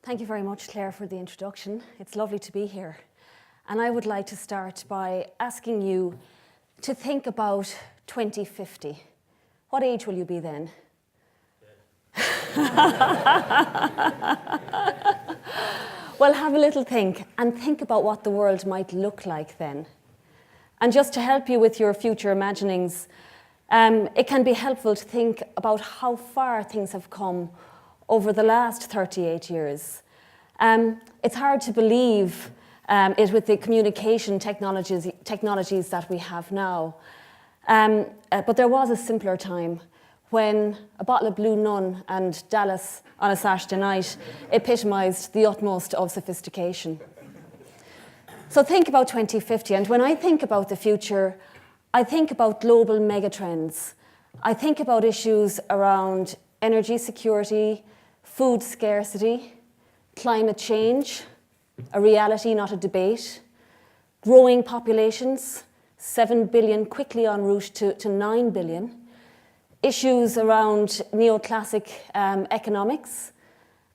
Thank you very much, Claire, for the introduction. It's lovely to be here. And I would like to start by asking you to think about 2050. What age will you be then? Well, have a little think and think about what the world might look like then. And just to help you with your future imaginings, it can be helpful to think about how far things have come over the last 38 years. It's hard to believe it with the communication technologies that we have now. But there was a simpler time when a bottle of Blue Nun and Dallas on a Saturday night epitomised the utmost of sophistication. So think about 2050, and when I think about the future, I think about global megatrends. I think about issues around energy security, food scarcity, climate change, a reality, not a debate, growing populations, 7 billion quickly en route to 9 billion, issues around neoclassic economics,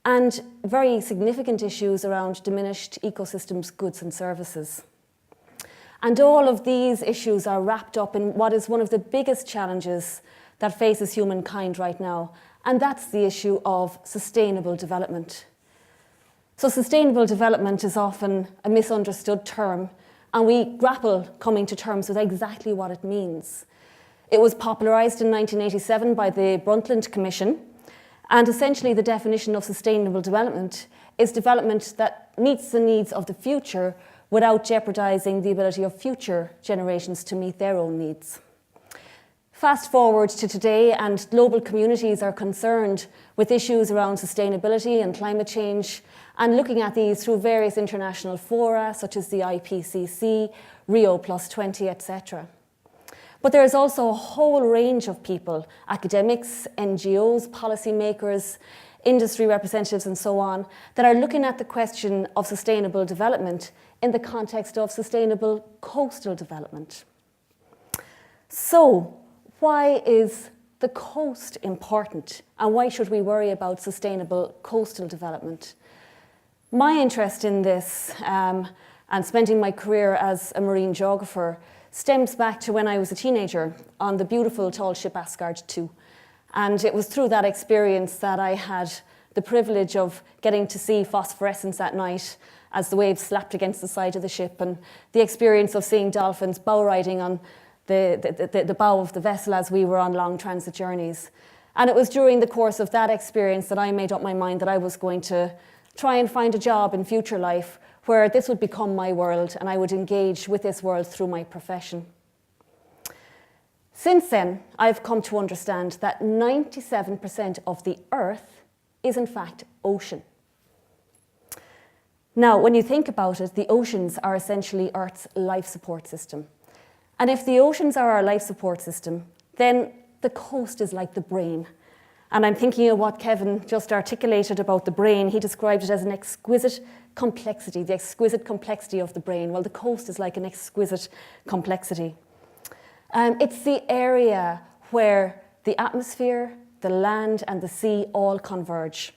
and very significant issues around diminished ecosystems, goods and services. And all of these issues are wrapped up in what is one of the biggest challenges that faces humankind right now, and that's the issue of sustainable development. So sustainable development is often a misunderstood term, and we grapple coming to terms with exactly what it means. It was popularised in 1987 by the Brundtland Commission, and essentially the definition of sustainable development is development that meets the needs of the future without jeopardising the ability of future generations to meet their own needs. Fast forward to today, and global communities are concerned with issues around sustainability and climate change, and looking at these through various international fora, such as the IPCC, Rio+20, etc. But there is also a whole range of people, academics, NGOs, policymakers, industry representatives, and so on, that are looking at the question of sustainable development in the context of sustainable coastal development. So, why is the coast important, and why should we worry about sustainable coastal development? My interest in this, and spending my career as a marine geographer, stems back to when I was a teenager on the beautiful tall ship Asgard II. And it was through that experience that I had the privilege of getting to see phosphorescence at night as the waves slapped against the side of the ship, and the experience of seeing dolphins bow riding on the bow of the vessel as we were on long transit journeys. And it was during the course of that experience that I made up my mind that I was going to try and find a job in future life where this would become my world and I would engage with this world through my profession. Since then, I've come to understand that 97% of the Earth is in fact ocean. Now, when you think about it, the oceans are essentially Earth's life support system. And if the oceans are our life support system, then the coast is like the brain. And I'm thinking of what Kevin just articulated about the brain. He described it as an exquisite complexity, the exquisite complexity of the brain. Well, the coast is like an exquisite complexity. It's the area where the atmosphere, the land, and the sea all converge.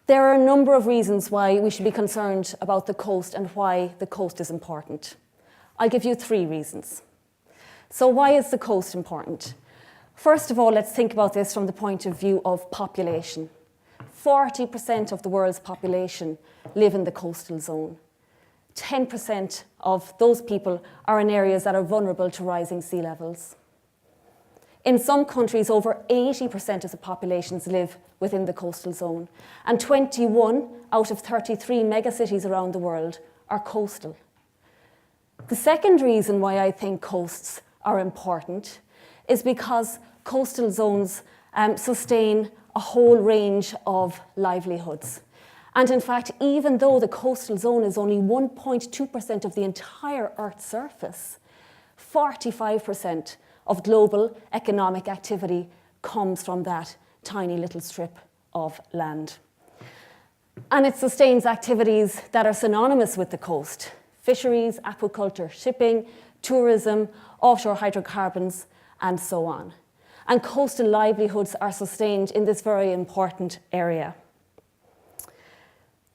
There are a number of reasons why we should be concerned about the coast and why the coast is important. I'll give you 3 reasons. So why is the coast important? First of all, let's think about this from the point of view of population. 40% of the world's population live in the coastal zone. 10% of those people are in areas that are vulnerable to rising sea levels. In some countries, over 80% of the populations live within the coastal zone, and 21 out of 33 megacities around the world are coastal. The second reason why I think coasts are important is because coastal zones sustain a whole range of livelihoods. And in fact, even though the coastal zone is only 1.2% of the entire Earth's surface, 45% of global economic activity comes from that tiny little strip of land. And it sustains activities that are synonymous with the coast: fisheries, aquaculture, shipping, tourism, offshore hydrocarbons, and so on. And coastal livelihoods are sustained in this very important area.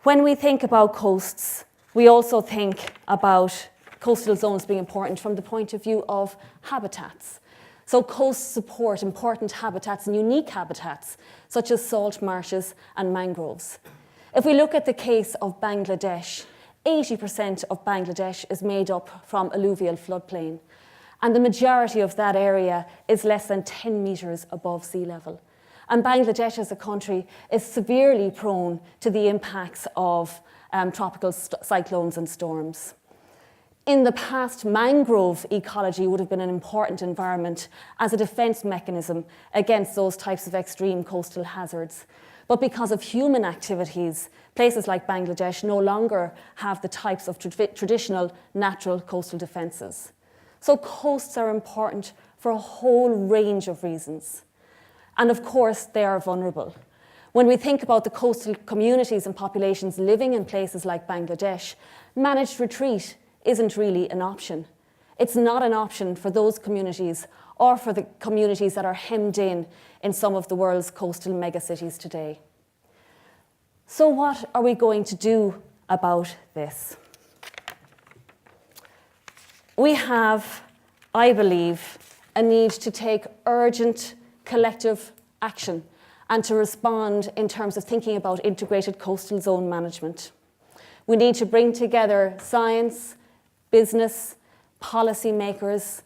When we think about coasts, we also think about coastal zones being important from the point of view of habitats. So coasts support important habitats and unique habitats, such as salt marshes and mangroves. If we look at the case of Bangladesh, 80% of Bangladesh is made up from alluvial floodplain, and the majority of that area is less than 10 meters above sea level. And Bangladesh as a country is severely prone to the impacts of tropical cyclones and storms. In the past, mangrove ecology would have been an important environment as a defense mechanism against those types of extreme coastal hazards. But because of human activities, places like Bangladesh no longer have the types of traditional natural coastal defenses. So coasts are important for a whole range of reasons. And of course, they are vulnerable. When we think about the coastal communities and populations living in places like Bangladesh, managed retreat isn't really an option. It's not an option for those communities or for the communities that are hemmed in some of the world's coastal megacities today. So what are we going to do about this? We have, I believe, a need to take urgent collective action and to respond in terms of thinking about integrated coastal zone management. We need to bring together science, business, policymakers,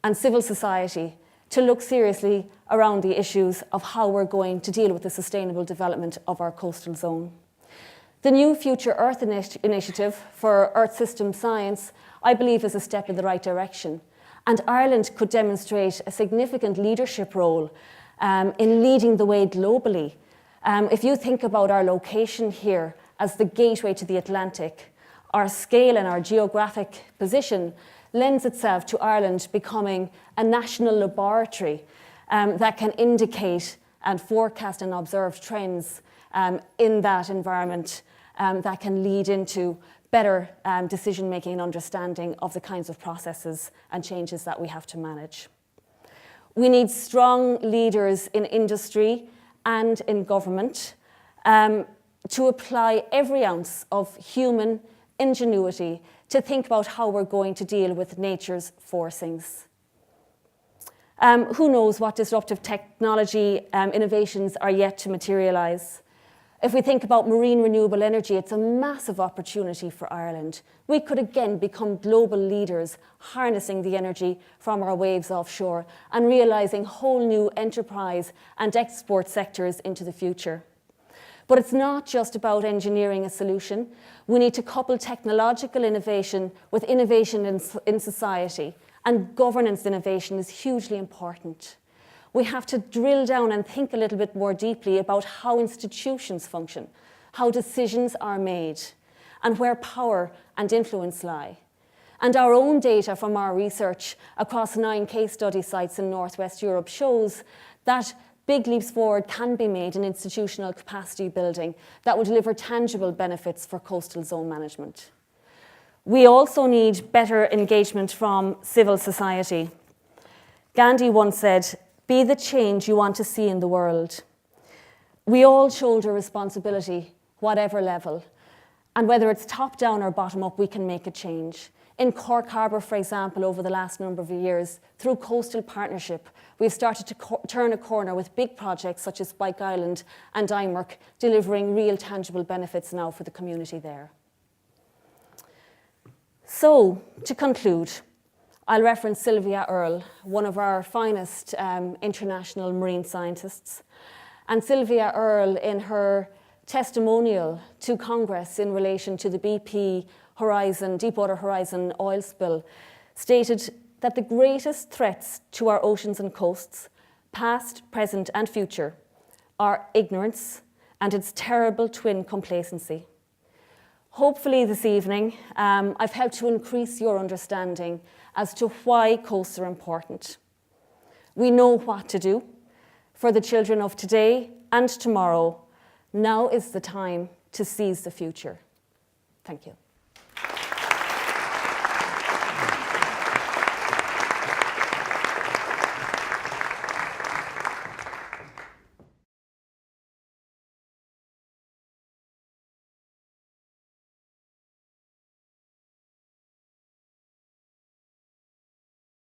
and civil society to look seriously around the issues of how we're going to deal with the sustainable development of our coastal zone. The new Future Earth Initiative for Earth System Science, I believe, is a step in the right direction. And Ireland could demonstrate a significant leadership role in leading the way globally. If you think about our location here as the gateway to the Atlantic, our scale and our geographic position lends itself to Ireland becoming a national laboratory that can indicate and forecast and observe trends in that environment that can lead into better decision-making and understanding of the kinds of processes and changes that we have to manage. We need strong leaders in industry and in government to apply every ounce of human ingenuity to think about how we're going to deal with nature's forcings. Who knows what disruptive technology innovations are yet to materialise. If we think about marine renewable energy, it's a massive opportunity for Ireland. We could again become global leaders, harnessing the energy from our waves offshore and realising whole new enterprise and export sectors into the future. But it's not just about engineering a solution. We need to couple technological innovation with innovation in society, and governance innovation is hugely important. We have to drill down and think a little bit more deeply about how institutions function, how decisions are made, and where power and influence lie. And our own data from our research across 9 case study sites in Northwest Europe shows that big leaps forward can be made in institutional capacity building that will deliver tangible benefits for coastal zone management. We also need better engagement from civil society. Gandhi once said, "Be the change you want to see in the world." We all shoulder responsibility, whatever level. And whether it's top down or bottom up, we can make a change. In Cork Harbour, for example, over the last number of years, through Coastal Partnership, we've started to turn a corner with big projects such as Spike Island and Dimurk, delivering real tangible benefits now for the community there. So, to conclude, I'll reference Sylvia Earle, one of our finest international marine scientists. And Sylvia Earle, in her testimonial to Congress in relation to the BP Deepwater Horizon oil spill, stated that the greatest threats to our oceans and coasts, past, present, and future, are ignorance and its terrible twin, complacency. Hopefully this evening, I've helped to increase your understanding as to why coasts are important. We know what to do for the children of today and tomorrow. Now is the time to seize the future. Thank you.